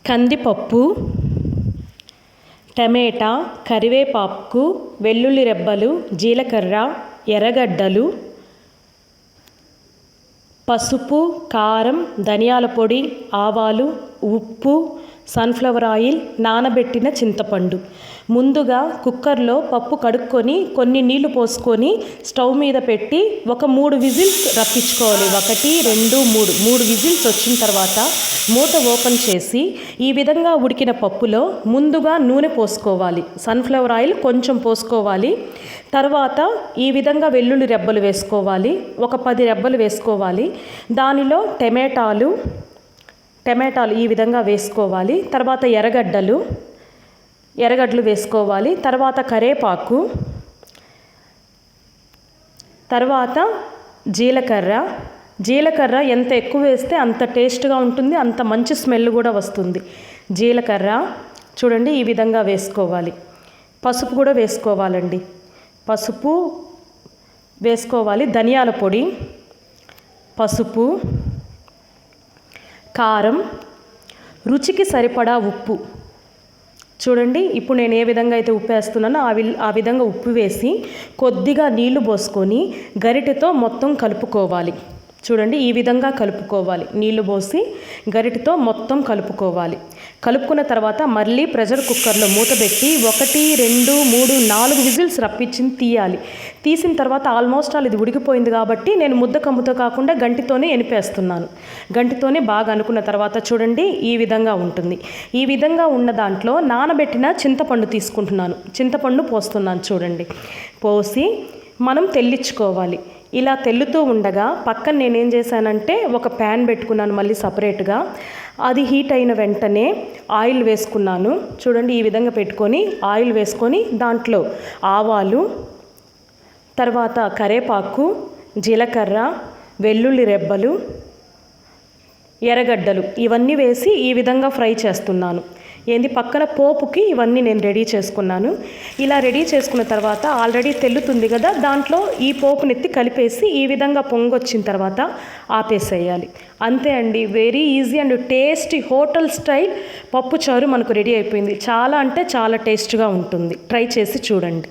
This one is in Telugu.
కందిపప్పు, టమేటా, కరివేపాకు, వెల్లుల్లి రెబ్బలు, జీలకర్ర, ఎర్రగడ్డలు, పసుపు, కారం, ధనియాల పొడి, ఆవాలు, ఉప్పు, సన్ఫ్లవర్ ఆయిల్, నానబెట్టిన చింతపండు. ముందుగా కుక్కర్లో పప్పు కడుక్కొని కొన్ని నీళ్లు పోసుకొని స్టవ్ మీద పెట్టి ఒక 3 విజిల్స్ రప్పించుకోవాలి. 1, 2, 3 విజిల్స్ వచ్చిన తర్వాత మూత ఓపెన్ చేసి ఈ విధంగా ఉడికిన పప్పులో ముందుగా నూనె పోసుకోవాలి. సన్ఫ్లవర్ ఆయిల్ కొంచెం పోసుకోవాలి. తర్వాత ఈ విధంగా వెల్లుల్లి రెబ్బలు వేసుకోవాలి. ఒక 10 రెబ్బలు వేసుకోవాలి. దానిలో టమాటాలు ఈ విధంగా వేసుకోవాలి. తర్వాత ఎర్రగడ్డలు వేసుకోవాలి. తర్వాత కరివేపాకు, తర్వాత జీలకర్ర ఎంత ఎక్కువ వేస్తే అంత టేస్ట్గా ఉంటుంది, అంత మంచి స్మెల్ కూడా వస్తుంది. జీలకర్ర చూడండి ఈ విధంగా వేసుకోవాలి. పసుపు కూడా వేసుకోవాలండి. పసుపు వేసుకోవాలి. ధనియాల పొడి, పసుపు, కారం, రుచికి సరిపడా ఉప్పు. చూడండి ఇప్పుడు నేను ఏ విధంగా అయితే ఉప్పు వేస్తున్నానో ఆ విధంగా ఉప్పు వేసి కొద్దిగా నీళ్లు పోసుకొని గరిటెతో మొత్తం కలుపుకోవాలి. చూడండి ఈ విధంగా కలుపుకోవాలి. నీళ్లు పోసి గరిటెతో మొత్తం కలుపుకోవాలి. కలుపుకున్న తర్వాత మళ్ళీ ప్రెషర్ కుక్కర్లో మూత పెట్టి 1, 2, 3, 4 విజిల్స్ రప్పించి తీయాలి. తీసిన తర్వాత ఆల్మోస్ట్ ఇది ఉడికిపోయింది కాబట్టి నేను ముద్ద కమ్ముతో కాకుండా గంటితోనే ఎనిపేస్తున్నాను. గంటితోనే బాగా అనుకున్న తర్వాత చూడండి ఈ విధంగా ఉంటుంది. ఈ విధంగా ఉన్న దాంట్లో నానబెట్టిన చింతపండు తీసుకుంటున్నాను. చింతపండు పోస్తున్నాను. చూడండి పోసి మనం తెల్లించుకోవాలి. ఇలా తెల్లుతూ ఉండగా పక్కన నేనేం చేశానంటే ఒక ప్యాన్ పెట్టుకున్నాను మళ్ళీ సపరేట్గా. అది హీట్ అయిన వెంటనే ఆయిల్ వేసుకున్నాను. చూడండి ఈ విధంగా పెట్టుకొని ఆయిల్ వేసుకొని దాంట్లో ఆవాలు, తర్వాత కరివేపాకు, జీలకర్ర, వెల్లుల్లి రెబ్బలు, ఎర్రగడ్డలు ఇవన్నీ వేసి ఈ విధంగా ఫ్రై చేస్తున్నాను. పక్కన పోపుకి ఇవన్నీ నేను రెడీ చేసుకున్నాను. ఇలా రెడీ చేసుకున్న తర్వాత ఆల్రెడీ తెల్లుతుంది కదా, దాంట్లో ఈ పోపునెత్తి కలిపేసి ఈ విధంగా పొంగొచ్చిన తర్వాత ఆపేసేయాలి. అంతే అండి. Very easy and tasty hotel style పప్పుచారు మనకు రెడీ అయిపోయింది. చాలా అంటే చాలా టేస్ట్గా ఉంటుంది. ట్రై చేసి చూడండి.